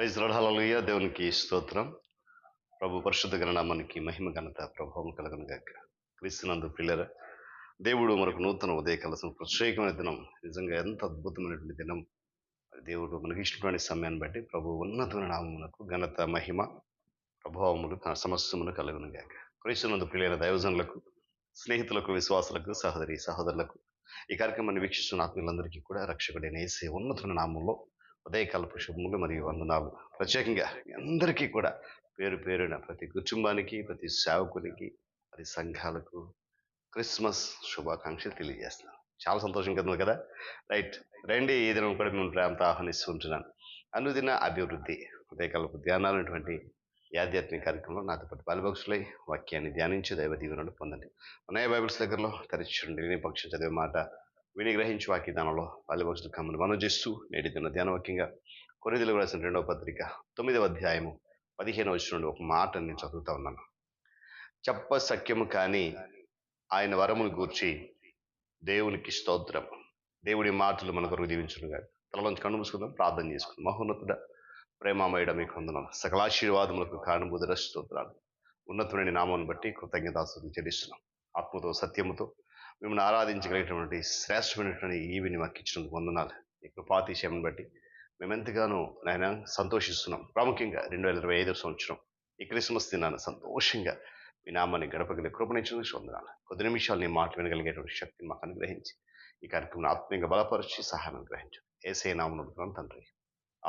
Praise lord, హల్లెలూయా. దేవునికి స్తోత్రం. ప్రభు పరిశుద్ధ నామానికి మహిమ ఘనత ప్రభావం కలుగును గాక. క్రీస్తునందు పిల్లర, దేవుడు మనకు నూతన ఉదయకాల ప్రత్యేకమైన దినం. నిజంగా ఎంత అద్భుతమైనటువంటి దినం. దేవుడు మనకి ఇష్టమైన సమయాన్ని బట్టి ప్రభు ఉన్నతమైన నామమునకు ఘనత, మహిమ, ప్రభావములు సమస్తములు కలుగును గాక. క్రీస్తునందు పిల్లల దైవజనులకు, స్నేహితులకు, విశ్వాసులకు, సహోదరి సహోదరులకు, ఈ కార్యక్రమాన్ని వీక్షిస్తున్న ఆత్మీయులందరికీ కూడా రక్షకుడైన యేసే ఉన్నతమైన నామంలో ఉదయకాలపు శుభములు మరియు వందనాలు. ప్రత్యేకంగా అందరికీ కూడా పేరు పేరున ప్రతి కుటుంబానికి, ప్రతి సేవకునికి, ప్రతి సంఘాలకు క్రిస్మస్ శుభాకాంక్షలు తెలియజేస్తున్నాను. చాలా సంతోషం కదా. రైట్, రండి. ఈ దినం కూడా మేము ప్రేమతో ఆహ్వానిస్తూ ఉంటున్నాను. అనుదిన అభివృద్ధి ఉదయకాలపు ధ్యానాలటువంటి ఈ ఆధ్యాత్మిక కార్యక్రమంలో నాతో పాటు పాలుభక్షులై వాక్యాన్ని ధ్యానించి దైవ దీవెనలు పొందండి. అన్నయ్య బైబిల్స్ దగ్గరలో తెరచుండి విని పక్షం చదివే మాట విని గ్రహించి వాక్య దానంలో పాలుభక్షులు కమ్మని మనం చేస్తూ నేటి దిన ధ్యానవాక్యంగా కొరింథీయులకు రాసిన 2వ పత్రిక 9వ అధ్యాయము 15వ వచనం నుండి ఒక మాట నేను చదువుతా ఉన్నాను. చెప్ప సఖ్యము కానీ ఆయన వరమును గూర్చి దేవునికి స్తోత్రం. దేవుడి మాటలు మన కొరకు దీవించునుగా. తలలోంచి కన్ను మూసుకుందాం, ప్రార్థన చేసుకుందాం. మహోన్నతుడ, ప్రేమమయుడ, మీకు వందనాలు. సకలాశీర్వాదములకు కారణభూతుడ స్తోత్రాలు. ఉన్నతుని నామాన్ని బట్టి కృతజ్ఞతాస్తుతులు చెల్లిస్తున్నాం. ఆత్మతో సత్యముతో మిమ్మల్ని ఆరాధించగలిగినటువంటి శ్రేష్టమైనటువంటి ఈవిని మాకు ఇచ్చినందుకు వందనాలు. ఈ కృపాతిశయాన్ని బట్టి మేము ఎంతగానో నాయన సంతోషిస్తున్నాం. ప్రాముఖ్యంగా 2025 సంవత్సరం ఈ క్రిస్మస్ దినాన్ని సంతోషంగా మీ నామాన్ని గడపగలిగే కృపణించినందుకు వందనాలు. కొద్ది నిమిషాలు నీ మాట వినగలిగేటువంటి శక్తిని మాకు అనుగ్రహించి ఈ కార్యక్రమం ఆత్మీయంగా బలపరిచి సహాయం అనుగ్రహించు. యేసయ్య నామమున అడుగుతున్నాను తండ్రి,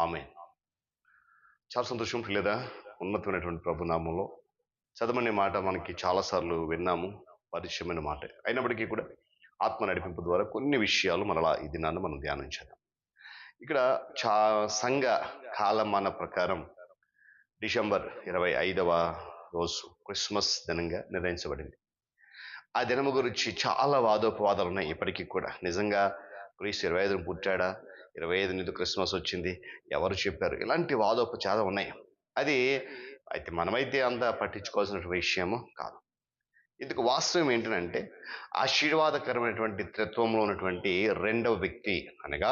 ఆమేన్. చాలా సంతోషం లేదా. ఉన్నతమైనటువంటి ప్రభు నామంలో చదవని మాట మనకి చాలాసార్లు విన్నాము, పరిచయమైన మాట అయినప్పటికీ కూడా ఆత్మ నడిపింపు ద్వారా కొన్ని విషయాలు మనలా ఈ దినాన్ని మనం ధ్యానించాము. ఇక్కడ సంఘ కాలమాన ప్రకారం డిసెంబర్ 25వ రోజు క్రిస్మస్ దినంగా నిర్ణయించబడింది. ఆ దినము గురించి చాలా వాదోపవాదాలు ఉన్నాయి ఇప్పటికీ కూడా. నిజంగా క్రీస్తు 25న పుట్టాడా, 25 నుండి క్రిస్మస్ వచ్చింది, ఎవరు చెప్పారు, ఇలాంటి వాదోపచారాలు ఉన్నాయి. అది అయితే మనమైతే అంత పట్టించుకోవాల్సిన విషయము కాదు. ఇందుకు వాస్తవం ఏంటంటే ఆశీర్వాదకరమైనటువంటి త్రిత్వంలో ఉన్నటువంటి రెండవ వ్యక్తి అనగా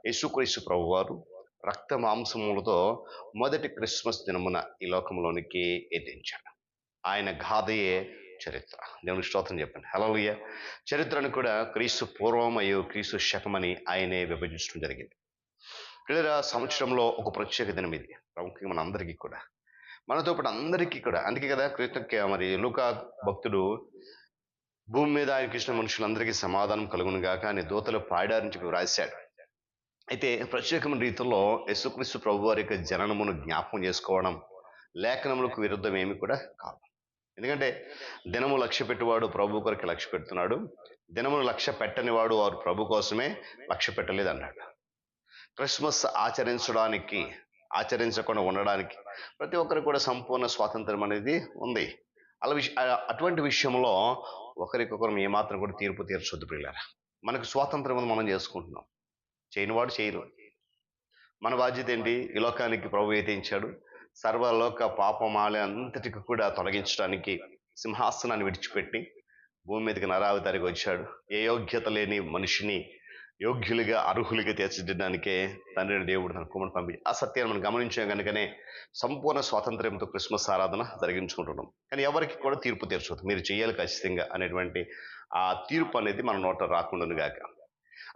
యేసుక్రీస్తు ప్రభువారు రక్త మాంసములతో మొదటి క్రిస్మస్ దినమున ఈ లోకంలోనికి ఎదించాడు. ఆయన గాథయే చరిత్ర. దేవుని స్తోత్రం చెప్పండి. హల్లెలూయా. చరిత్రను కూడా క్రీస్తు పూర్వం మరియు క్రీస్తు శకమని ఆయనే విభజించడం జరిగింది. పిల్లల సంవత్సరంలో ఒక ప్రత్యేక దినం ఇది, ప్రాముఖ్యంగా మన అందరికీ కూడా, మనతో పాటు అందరికీ కూడా. అందుకే కదా కృతజ్ఞ మరి లూకా భక్తుడు భూమి మీద ఆయనకి ఇచ్చిన మనుషులందరికీ సమాధానం కలుగును గాక అని దూతలు పాడారని చెప్పి వ్రాశాడు. అయితే ప్రత్యేకమైన రీతిలో యేసుక్రీస్తు ప్రభు వారి యొక్క జననమును జ్ఞాపకం చేసుకోవడం లేఖనములకు విరుద్ధం ఏమి కూడా కాదు. ఎందుకంటే దినము లక్ష్య పెట్టువాడు ప్రభు కొరకు లక్ష్య పెడుతున్నాడు, దినమును లక్ష్య పెట్టని వాడు వారు ప్రభు కోసమే లక్ష్య పెట్టలేదు అన్నాడు. క్రిస్మస్ ఆచరించకుండా ఉండడానికి ప్రతి ఒక్కరికి కూడా సంపూర్ణ స్వాతంత్రం అనేది ఉంది. అటువంటి విషయంలో ఒకరికొకరు ఏమాత్రం కూడా తీర్పు తీర్చొద్దు ప్రియులారా. మనకు స్వాతంత్రం మనం చేసుకుంటున్నాం, చేయనివాడు చేయరు. మన బాధ్యత ఏంటి? ఈ లోకానికి ప్రభు అయితే ఇచ్చాడు, సర్వలోక పాపమాల అంతటికి కూడా తొలగించడానికి సింహాసనాన్ని విడిచిపెట్టి భూమి మీదకి నరావతారికి వచ్చాడు. ఏ యోగ్యత లేని మనిషిని యోగ్యులుగా అర్హులుగా తీర్చిదిద్దడానికే తండ్రి దేవుడు తన కుమారుని పంపించి ఆ సత్యాన్ని మనం గమనించాం కనుకనే సంపూర్ణ స్వాతంత్ర్యంతో క్రిస్మస్ ఆరాధన జరిగించుకుంటున్నాం. కానీ ఎవరికి కూడా తీర్పు తీర్చవద్దు, మీరు చేయాలి ఖచ్చితంగా అనేటువంటి ఆ తీర్పు అనేది మన నోట రాకుండాను గాక.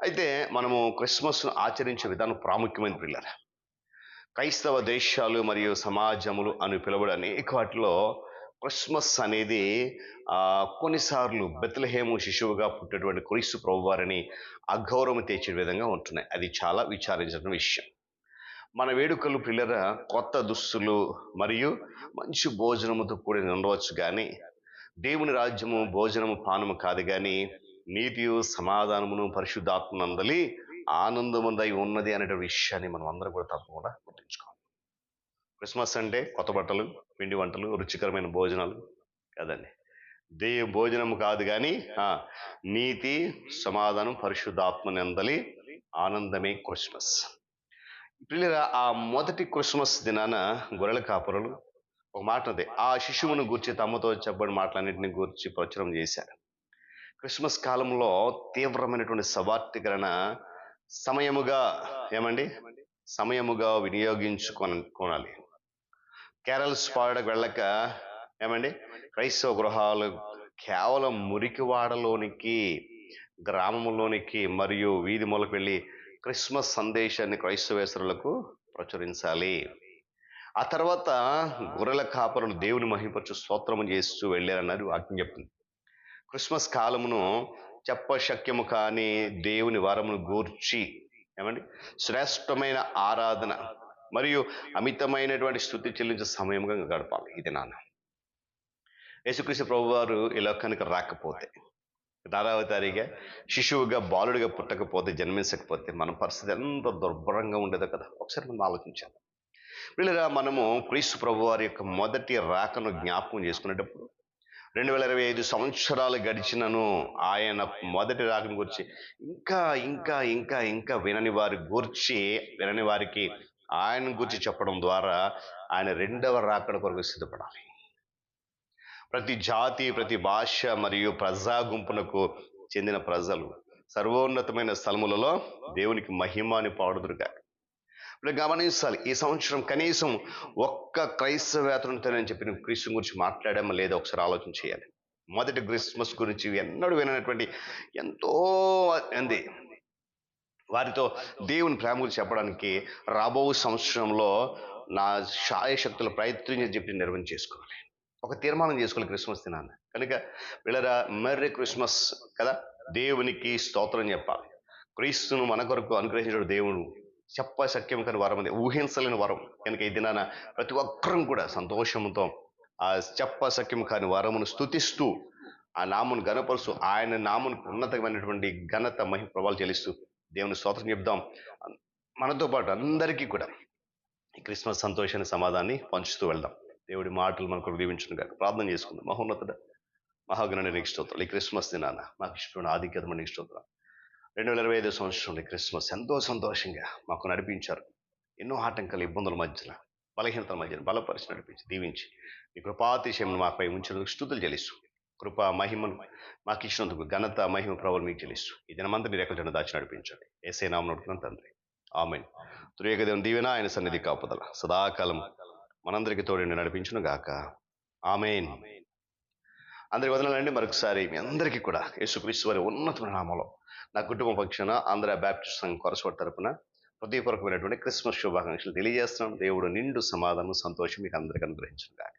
అయితే మనము క్రిస్మస్ను ఆచరించే విధానం ప్రాముఖ్యమైన పిల్లలు. క్రైస్తవ దేశాలు మరియు సమాజములు అని పిలువబడే అనేక వాటిలో క్రిస్మస్ అనేది కొన్నిసార్లు బెత్లెహేము శిశువుగా పుట్టినటువంటి క్రీస్తు ప్రభువారిని అగౌరవం తెచ్చే విధంగా ఉంటున్నాయి. అది చాలా విచారించిన విషయం. మన వేడుకలు పిల్లల కొత్త దుస్తులు మరియు మంచి భోజనముతో కూడి ఉండవచ్చు, కానీ దేవుని రాజ్యము భోజనము పానము కాదు, కానీ నీతియు సమాధానమును పరిశుద్ధాత్మనందలి ఆనందముందై ఉన్నది అనే విషయాన్ని మనం అందరం కూడా తప్పకుండా గుర్తుంచుకోవాలి. క్రిస్మస్ అంటే కొత్త బట్టలు, పిండి వంటలు, రుచికరమైన భోజనాలు కదండి. భోజనం కాదు, కానీ నీతి సమాధానం పరిశుద్ధాత్మనందలి ఆనందమే క్రిస్మస్. పిల్లల ఆ మొదటి క్రిస్మస్ దినాన గొర్రెల కాపురులు ఒక మాట ఉంది, ఆ శిశువును గూర్చి తమతో చెప్పబడిన మాటలన్నింటినీ గూర్చి ప్రచురం చేశారు. క్రిస్మస్ కాలంలో తీవ్రమైనటువంటి సవార్తీకరణ సమయముగా ఏమండి సమయముగా వినియోగించుకోనాలి. క్యారల్స్ పాడకు వెళ్ళక ఏమండి క్రైస్తవ గృహాలు కేవలం మురికివాడలోనికి, గ్రామంలోనికి మరియు వీధి మూలకు వెళ్ళి క్రిస్మస్ సందేశాన్ని క్రైస్తవేతరులకు ప్రచురించాలి. ఆ తర్వాత గొర్రెల కాపరులు దేవుని మహిమపరచు స్తోత్రము చేస్తూ వెళ్ళారన్నారు వాక్యం చెప్తుంది. క్రిస్మస్ కాలమును చెప్పశక్యము కాని దేవుని వరమును గూర్చి ఏమండి శ్రేష్టమైన ఆరాధన మరియు అమితమైనటువంటి స్తుతి చెల్లించే సమయంగా గడపాలి. ఇది నాన్న యేసుక్రీస్తు ప్రభు వారు ఈ లోకానికి రాకపోతే, నారావతారిగా శిశువుగా బాలుడిగా పుట్టకపోతే, జన్మించకపోతే మన పరిస్థితి ఎంత దుర్భరంగా ఉండేదో కదా. ఒకసారి మనం ఆలోచించాలి. వీళ్ళగా మనము క్రీస్తు ప్రభు వారి యొక్క మొదటి రాకను జ్ఞాపకం చేసుకునేటప్పుడు 2025 సంవత్సరాలు గడిచినను ఆయన మొదటి రాకను గురించి ఇంకా ఇంకా ఇంకా ఇంకా వినని వారికి ఆయన గురించి చెప్పడం ద్వారా ఆయన రెండవ రాకడ కొరకు సిద్ధపడాలి. ప్రతి జాతి, ప్రతి భాష మరియు ప్రజా గుంపునకు చెందిన ప్రజలు సర్వోన్నతమైన స్థలములలో దేవునికి మహిమ అని పాడుదురుగా. ఇప్పుడు గమనించాలి, ఈ సంవత్సరం కనీసం ఒక్క క్రైస్తవేతరునితోనని చెప్పి క్రీస్తు గురించి మాట్లాడామో లేదో ఒకసారి ఆలోచన చేయాలి. మొదటి క్రిస్మస్ గురించి ఎన్నడూ వినటువంటి ఎంతో మంది వారితో దేవుని ప్రేమ గురించి చెప్పడానికి రాబో సంవత్సరంలో నా శాయశక్తుల ప్రయత్నం చెప్పి నిర్వహణ చేసుకోవాలి. ఒక తీర్మానం చేసుకోవాలి క్రిస్మస్ దినాన్ని. కనుక వీళ్ళరా మెర్రీ క్రిస్మస్ కదా, దేవునికి స్తోత్రం చెప్పాలి. క్రీస్తును మన కొరకు అనుగ్రహించిన దేవుడు చెప్పశక్యం కాని వరం, అది ఊహించలేని వరం. కనుక ఈ దినాన ప్రతి ఒక్కరం కూడా సంతోషంతో ఆ చెప్పశక్యం కాని వరమును స్తుతిస్తూ, ఆ నామును ఘనపరుస్తూ, ఆయన నామునికి ఉన్నతమైనటువంటి ఘనత మహిమ ప్రభావాలు చెల్లిస్తూ దేవుని స్తోత్రం చెప్దాం. మనతో పాటు అందరికీ కూడా ఈ క్రిస్మస్ సంతోషాన్ని, సమాధానాన్ని పంచుతూ వెళ్దాం. దేవుడి మాటలు మనకు దీవించును గాక. ప్రార్థన చేసుకుందాం. మహోన్నతుడ, మహాగణుడ నీకు స్తోత్రాలు. ఈ క్రిస్మస్ దినాన మాకు ఇష్టమైన ఆధిక్యతమైన నీకు స్తోత్రాలు. 2025 సంవత్సరంలో క్రిస్మస్ ఎంతో సంతోషంగా మాకు నడిపించారు. ఎన్నో ఆటంకాలు, ఇబ్బందుల మధ్యన, బలహీనతల మధ్యన బలపరిచి నడిపించి దీవించి ఈ కృపాతిశయం మాపై ఉంచినందుకు స్తుతులు చెల్లిస్తూ, కృప మహిమను మాకు ఇచ్చినందుకు ఘనత మహిమ ప్రభువులు మీకు చెల్లిస్తూ ఈ దినమంతా మీరు ఎక్కడ దాచి నడిపించండి. యేసయ్య నామమున అడుగుతున్నాను తండ్రి, ఆమేన్. త్రియేక దేవుని దీవెన, ఆయన సన్నిధి కాపుదల సదాకాలం మనందరికీ తోడు నడిపించును గాక. ఆమేన్. అందరికి వదనాలండి. మరొకసారి మీ అందరికీ కూడా యేసుక్రీస్తు వారి ఉన్నతమైన నామంలో నా కుటుంబ పక్షాన ఆంధ్ర బ్యాప్టిస్ట్ సంఘం కొరసోట తరపున హృదయపూర్వకమైనటువంటి క్రిస్మస్ శుభాకాంక్షలు తెలియజేస్తున్నాం. దేవుడు నిండు సమాధానం, సంతోషం మీకు అందరికీ అనుగ్రహించును గాక.